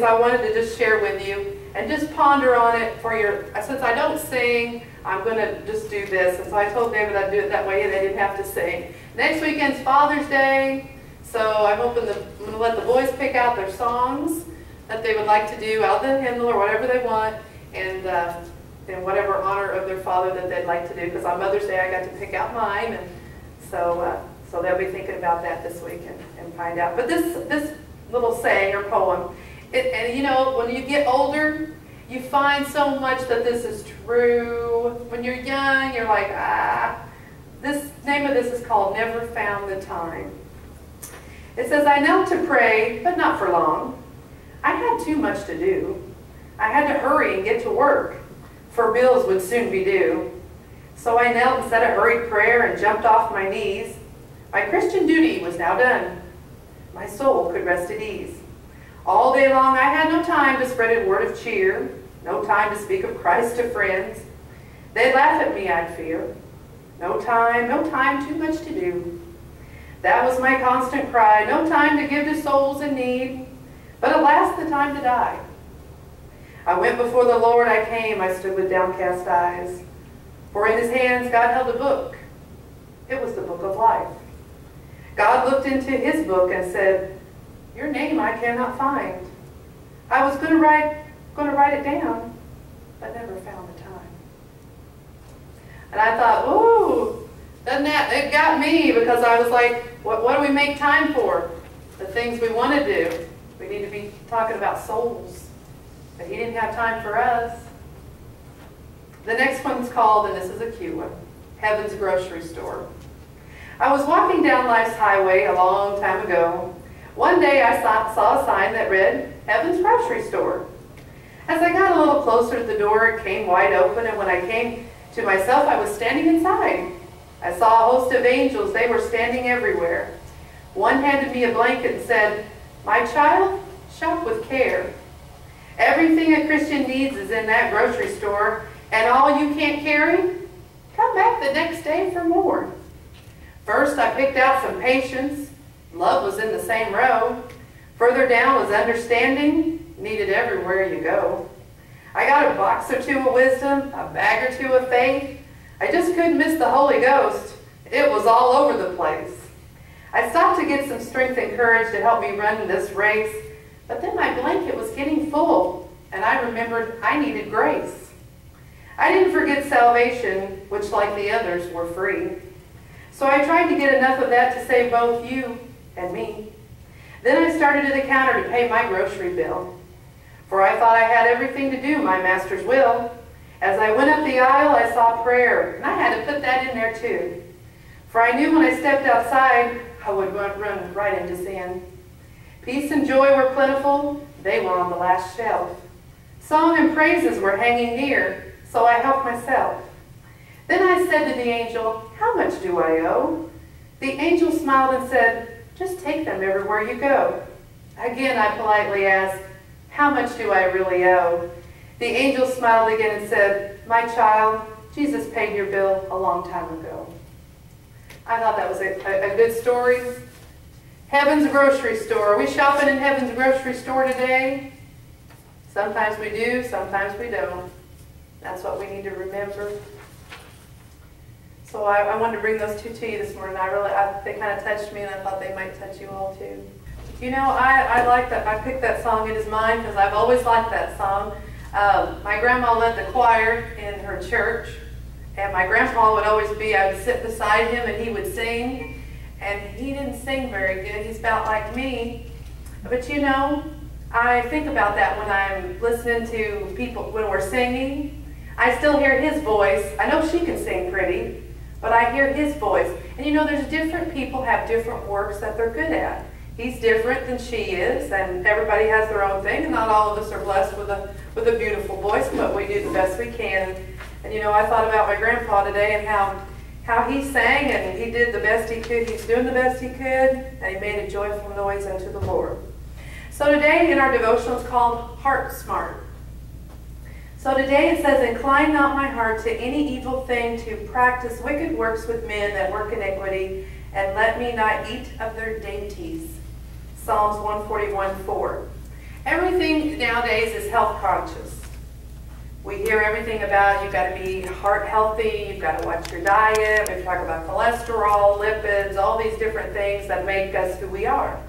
things I wanted to just share with you and just ponder on it for your, since I don't sing, I'm going to just do this. And so I told David I'd do it that way and they didn't have to sing. Next weekend's Father's Day, so I'm going to let the boys pick out their songs that they would like to do out of the hymnal or whatever they want, and in whatever honor of their father that they'd like to do. Because on Mother's Day I got to pick out mine, and so they'll be thinking about that this week and find out. But this little saying or poem, and you know, when you get older, you find so much that this is true. When you're young, you're like, this name of this is called Never Found the Time. It says, I knelt to pray, but not for long. I had too much to do. I had to hurry and get to work, for bills would soon be due. So I knelt and said a hurried prayer and jumped off my knees. My Christian duty was now done. My soul could rest at ease. All day long I had no time to spread a word of cheer, no time to speak of Christ to friends. They'd laugh at me, I'd fear. No time, too much to do. That was my constant cry, no time to give to souls in need, but alas, the time to die. I went before the Lord, I came, I stood with downcast eyes, for in his hands God held a book. It was the book of life. God looked into his book and said, your name I cannot find. I was going to write it down, but never found the time. And I thought, ooh, it got me, because I was like, what do we make time for? The things we want to do. We need to be talking about souls. But he didn't have time for us. The next one's called, and this is a cute one, Heaven's Grocery Store. I was walking down life's highway a long time ago. One day I saw a sign that read, Heaven's Grocery Store. As I got a little closer to the door, it came wide open, and when I came to myself, I was standing inside. I saw a host of angels. They were standing everywhere. One handed me a blanket and said, my child, shop with care. Everything a Christian needs is in that grocery store, and all you can't carry, come back the next day for more. First, I picked out some patience. Love was in the same row. Further down was understanding, needed everywhere you go. I got a box or two of wisdom, a bag or two of faith. I just couldn't miss the Holy Ghost. It was all over the place. I stopped to get some strength and courage to help me run this race, but then my blanket was getting full, and I remembered I needed grace. I didn't forget salvation, which like the others were free. So I tried to get enough of that to save both you and me. Then I started to the counter to pay my grocery bill, for I thought I had everything to do my master's will. As I went up the aisle, I saw prayer, and I had to put that in there too. For I knew when I stepped outside, I would run right into sin. Peace and joy were plentiful, they were on the last shelf. Song and praises were hanging near, so I helped myself. Then I said to the angel, how much do I owe? The angel smiled and said, just take them everywhere you go. Again I politely asked, how much do I really owe? The angel smiled again and said, my child, Jesus paid your bill a long time ago. I thought that was a good story. Heaven's Grocery Store. Are we shopping in Heaven's Grocery Store today? Sometimes we do, sometimes we don't. That's what we need to remember. So I wanted to bring those two to you this morning. They kind of touched me, and I thought they might touch you all too. You know, I like that. I picked that song, It Is Mine, because I've always liked that song. My grandma led the choir in her church, and my grandpa would always be, I would sit beside him and he would sing, and he didn't sing very good. He's about like me. But you know, I think about that when I'm listening to people, when we're singing. I still hear his voice. I know she can sing pretty, but I hear his voice. And you know, there's different people have different works that they're good at. He's different than she is, and everybody has their own thing, and not all of us are blessed with a beautiful voice, but we do the best we can. And you know, I thought about my grandpa today and how he sang, and he did the best he could. He's doing the best he could, and he made a joyful noise unto the Lord. So today in our devotional is called Heart Smart. So today it says, incline not my heart to any evil thing, to practice wicked works with men that work iniquity, and let me not eat of their dainties. Psalms 141:4. Everything nowadays is health conscious. We hear everything about you've got to be heart healthy, you've got to watch your diet, we talk about cholesterol, lipids, all these different things that make us who we are.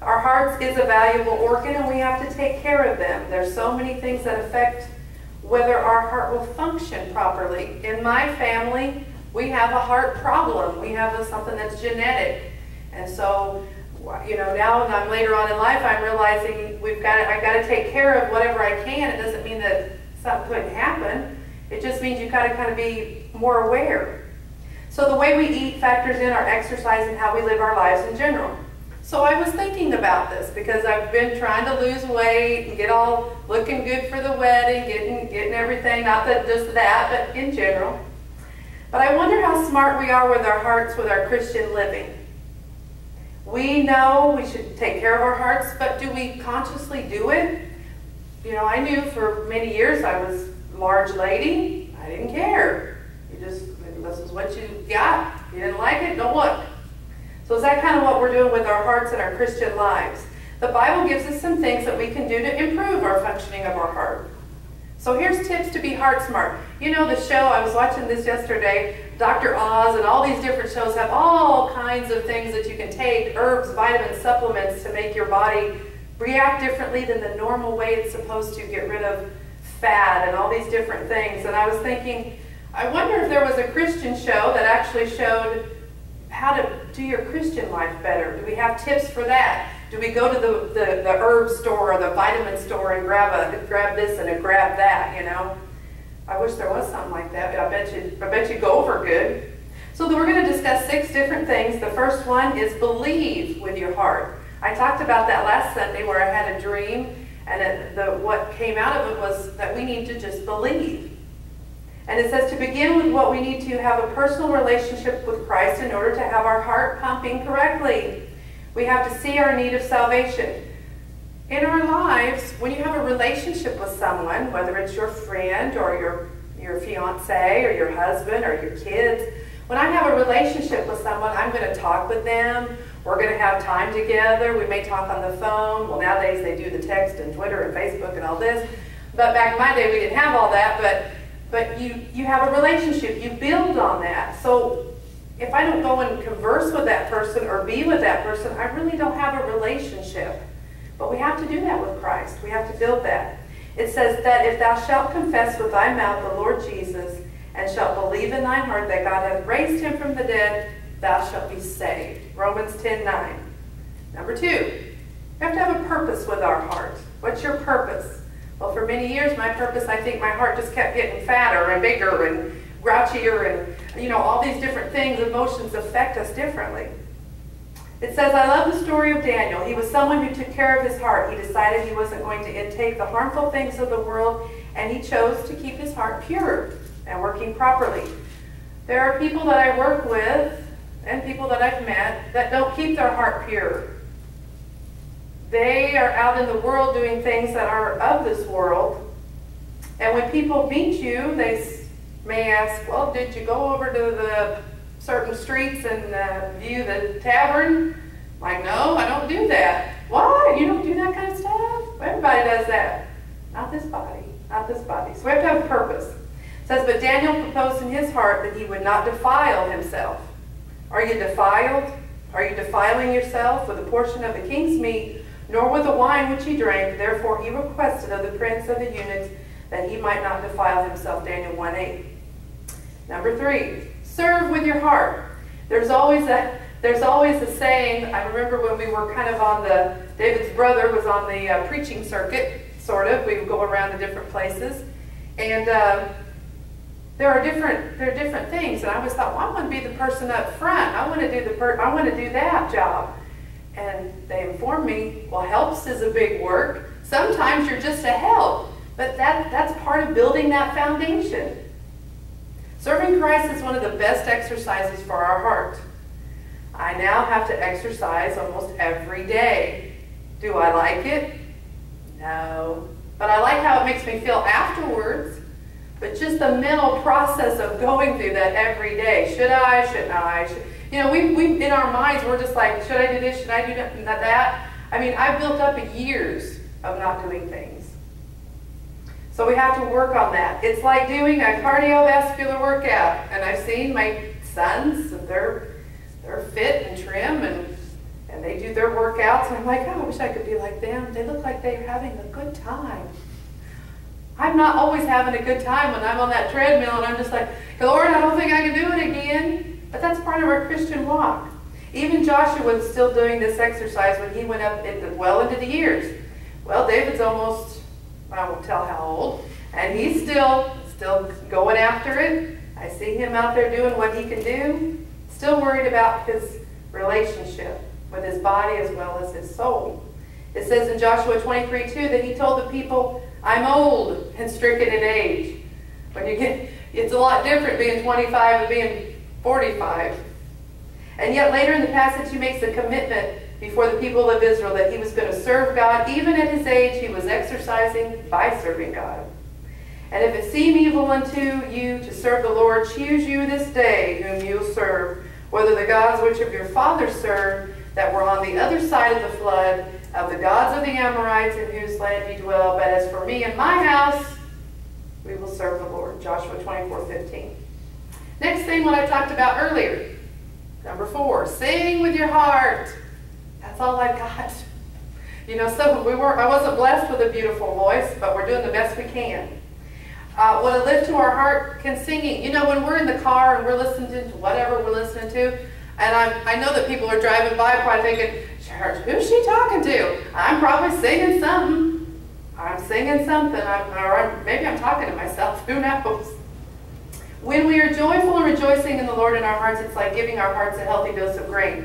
Our hearts is a valuable organ and we have to take care of them. There's so many things that affect whether our heart will function properly. In my family, we have a heart problem. We have something that's genetic. And so, you know, now that I'm later on in life, I'm realizing I've got to take care of whatever I can. It doesn't mean that something couldn't happen. It just means you've got to kind of be more aware. So the way we eat factors in our exercise and how we live our lives in general. So I was thinking about this because I've been trying to lose weight and get all looking good for the wedding, getting everything, not that just that, but in general. But I wonder how smart we are with our hearts, with our Christian living. We know we should take care of our hearts, but do we consciously do it? You know, I knew for many years I was a large lady. I didn't care. This is what you got. If you didn't like it, don't look. So is that kind of what we're doing with our hearts and our Christian lives? The Bible gives us some things that we can do to improve our functioning of our heart. So here's tips to be heart smart. You know the show, I was watching this yesterday, Dr. Oz and all these different shows have all kinds of things that you can take, herbs, vitamins, supplements to make your body react differently than the normal way it's supposed to, get rid of fat and all these different things. And I was thinking, I wonder if there was a Christian show that actually showed how to do your Christian life better. Do we have tips for that? Do we go to the herb store or the vitamin store and grab this and grab that, you know? I wish there was something like that, but I bet you go over good. So we're going to discuss 6 different things. The first one is believe with your heart. I talked about that last Sunday where I had a dream, and what came out of it was that we need to just believe. And it says to begin with what we need to have a personal relationship with Christ in order to have our heart pumping correctly. We have to see our need of salvation. In our lives, when you have a relationship with someone, whether it's your friend or your fiance or your husband or your kids, when I have a relationship with someone, I'm going to talk with them. We're going to have time together. We may talk on the phone. Well, nowadays they do the text and Twitter and Facebook and all this. But back in my day, we didn't have all that. But you have a relationship. You build on that. So if I don't go and converse with that person or be with that person, I really don't have a relationship. But we have to do that with Christ. We have to build that. It says that if thou shalt confess with thy mouth the Lord Jesus, and shalt believe in thine heart that God hath raised him from the dead, thou shalt be saved. Romans 10:9. Number 2, we have to have a purpose with our heart. What's your purpose? Well, for many years, my purpose, I think my heart just kept getting fatter and bigger and grouchier and, you know, all these different things. Emotions affect us differently. It says, I love the story of Daniel. He was someone who took care of his heart. He decided he wasn't going to intake the harmful things of the world, and he chose to keep his heart pure and working properly. There are people that I work with and people that I've met that don't keep their heart pure. They are out in the world doing things that are of this world. And when people meet you, they may ask, well, did you go over to the certain streets and view the tavern? Like, no, I don't do that. Why? You don't do that kind of stuff? Everybody does that. Not this body. Not this body. So we have to have a purpose. It says, but Daniel proposed in his heart that he would not defile himself. Are you defiled? Are you defiling yourself with a portion of the king's meat, nor with the wine which he drank? Therefore he requested of the prince of the eunuchs that he might not defile himself. Daniel 1:8. Number 3, serve with your heart. There's always a saying. I remember when we were kind of on David's brother was on the preaching circuit, sort of. We would go around to different places. And there are different things, and I always thought, well, I want to be the person up front. I want to do that job. And they informed me, well, helps is a big work. Sometimes you're just a help, but that's part of building that foundation. Serving Christ is one of the best exercises for our heart. I now have to exercise almost every day. Do I like it? No. But I like how it makes me feel afterwards. But just the mental process of going through that every day. Should I? Shouldn't I? You know, we in our minds, we're just like, should I do this? Should I do that? I mean, I've built up years of not doing things. So we have to work on that. It's like doing a cardiovascular workout. And I've seen my sons, and they're fit and trim, and they do their workouts. And I'm like, oh, I wish I could be like them. They look like they're having a good time. I'm not always having a good time when I'm on that treadmill, and I'm just like, Lord, I don't think I can do it again. But that's part of our Christian walk. Even Joshua was still doing this exercise when he went up well into the years. Well, David's almost, I won't tell how old, and he's still going after it. I see him out there doing what he can do, still worried about his relationship with his body as well as his soul. It says in Joshua 23:2 that he told the people, I'm old and stricken in age. When you get, it's a lot different being 25 and being 45. And yet later in the passage he makes a commitment before the people of Israel that he was going to serve God. Even at his age, he was exercising by serving God. And if it seem evil unto you to serve the Lord, choose you this day whom you'll serve, whether the gods which of your fathers served that were on the other side of the flood, of the gods of the Amorites in whose land you dwell. But as for me and my house, we will serve the Lord. Joshua 24:15. Next thing, what I talked about earlier. Number 4, sing with your heart. That's all I've got. You know, so I wasn't blessed with a beautiful voice, but we're doing the best we can. What a lift to our heart can singing. You know, when we're in the car and we're listening to whatever we're listening to, and I know that people are driving by probably thinking, who's she talking to? I'm probably singing something. I'm singing something. Or maybe I'm talking to myself. Who knows? When we are joyful and rejoicing in the Lord in our hearts, it's like giving our hearts a healthy dose of grain.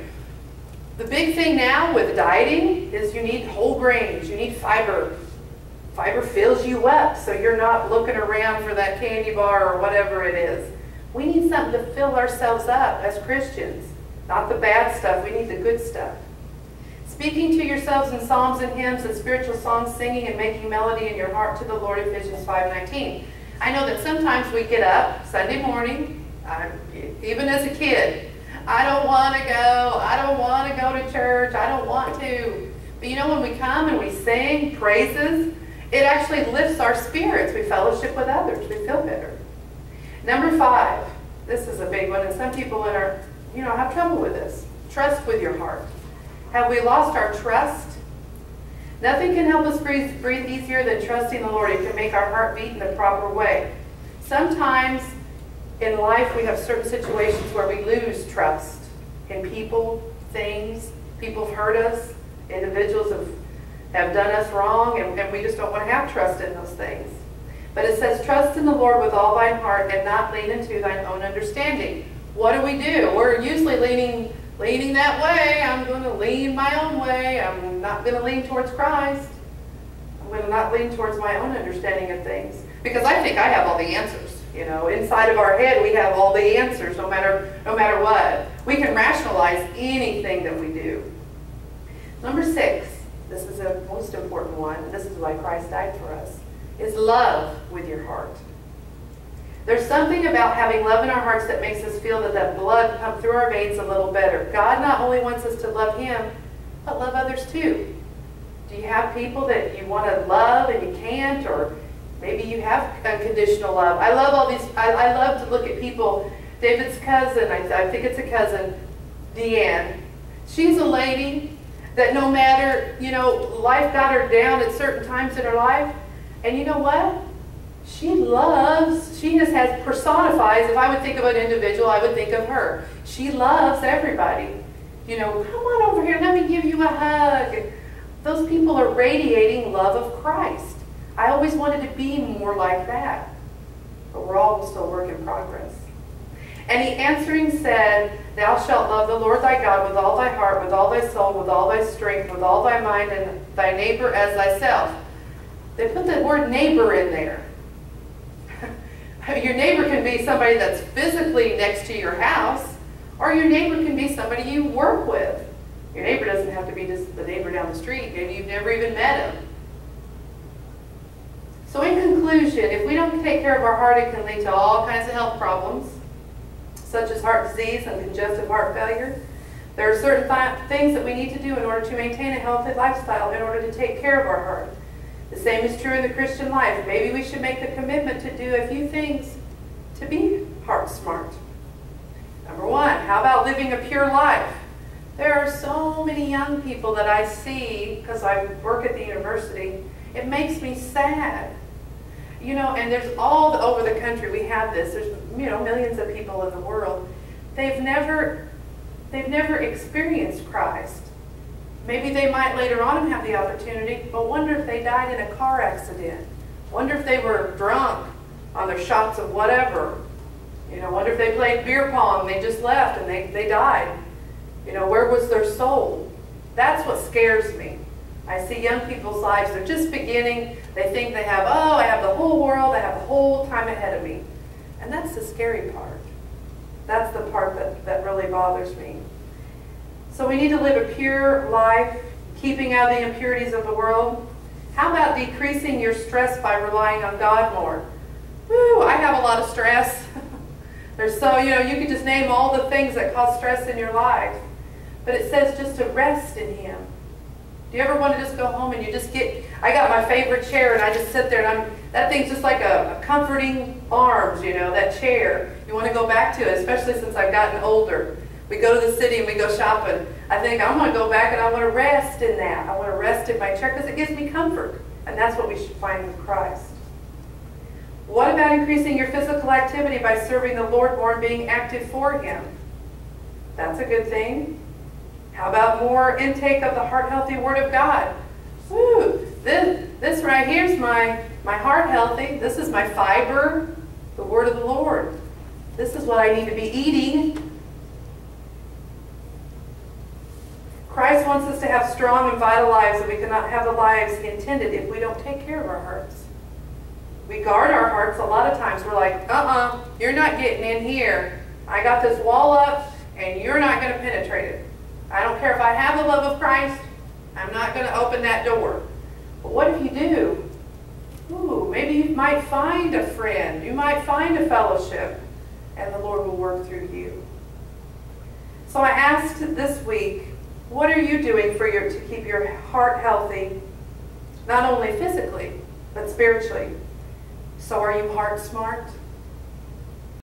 The big thing now with dieting is you need whole grains. You need fiber. Fiber fills you up so you're not looking around for that candy bar or whatever it is. We need something to fill ourselves up as Christians. Not the bad stuff. We need the good stuff. Speaking to yourselves in psalms and hymns and spiritual songs, singing and making melody in your heart to the Lord, Ephesians 5:19. I know that sometimes we get up Sunday morning, even as a kid, I don't want to go. I don't want to go to church. I don't want to. But you know, when we come and we sing praises, it actually lifts our spirits. We fellowship with others. We feel better. Number 5. This is a big one, and some people have trouble with this. Trust with your heart. Have we lost our trust? Nothing can help us breathe easier than trusting the Lord. It can make our heart beat in the proper way. Sometimes in life we have certain situations where we lose trust in people, things. People have hurt us. Individuals have done us wrong, and we just don't want to have trust in those things. But it says, trust in the Lord with all thine heart and not lean into thine own understanding. What do? We're usually leaning that way. I'm going to lean my own way. I'm not going to lean towards Christ. I'm going to not lean towards my own understanding of things. Because I think I have all the answers. You know, inside of our head we have all the answers no matter what. We can rationalize anything that we do. Number 6, this is a most important one, and this is why Christ died for us, is love with your heart. There's something about having love in our hearts that makes us feel that blood pump through our veins a little better. God not only wants us to love Him, but love others too. Do you have people that you want to love and you can't, or maybe you have unconditional love? I love all these. I love to look at people. David's cousin, I think it's a cousin, Deanne. She's a lady that no matter, life got her down at certain times in her life, and you know what? She just personifies, if I would think of an individual, I would think of her. She loves everybody. Come on over here, let me give you a hug. Those people are radiating love of Christ. I always wanted to be more like that. But we're all still a work in progress. And he answering said, Thou shalt love the Lord thy God with all thy heart, with all thy soul, with all thy strength, with all thy mind, and thy neighbor as thyself. They put the word neighbor in there. Your neighbor can be somebody that's physically next to your house, or your neighbor can be somebody you work with. Your neighbor doesn't have to be just the neighbor down the street. Maybe you've never even met him. So in conclusion, if we don't take care of our heart, it can lead to all kinds of health problems, such as heart disease and congestive heart failure. There are certain things that we need to do in order to maintain a healthy lifestyle, in order to take care of our heart. The same is true in the Christian life. Maybe we should make the commitment to do a few things to be heart smart. Number one, how about living a pure life? There are so many young people that I see, because I work at the university, it makes me sad. You know, and there's all over the country we have this. There's, you know, millions of people in the world. They've never experienced Christ. Maybe they might later on have the opportunity, but wonder if they died in a car accident. Wonder if they were drunk on their shots of whatever. You know, wonder if they played beer pong, they just left and they died. You know, where was their soul? That's what scares me. I see young people's lives, they're just beginning. They think they have, oh, I have the whole world, I have the whole time ahead of me. And that's the scary part. That's the part that really bothers me. So we need to live a pure life, keeping out the impurities of the world. How about decreasing your stress by relying on God more? Woo, I have a lot of stress. There's so, you know, you could just name all the things that cause stress in your life. But it says just to rest in Him. Do you ever want to just go home and you just get, I got my favorite chair and I just sit there and that thing's just like a comforting arms, you know, that chair. You want to go back to it, especially since I've gotten older. We go to the city and we go shopping. I think I want to go back and I want to rest in that. I want to rest in my chair because it gives me comfort. And that's what we should find with Christ. What about increasing your physical activity by serving the Lord more and being active for Him? That's a good thing. How about more intake of the heart-healthy Word of God? Woo! This right here is my heart healthy. This is my fiber, the Word of the Lord. This is what I need to be eating. Christ wants us to have strong and vital lives, and we cannot have the lives He intended if we don't take care of our hearts. We guard our hearts a lot of times. We're like, you're not getting in here. I got this wall up, and you're not going to penetrate it. I don't care if I have the love of Christ, I'm not going to open that door. But what if you do? Ooh, maybe you might find a friend. You might find a fellowship, and the Lord will work through you. So I asked this week, what are you doing to keep your heart healthy, not only physically, but spiritually? So are you heart smart?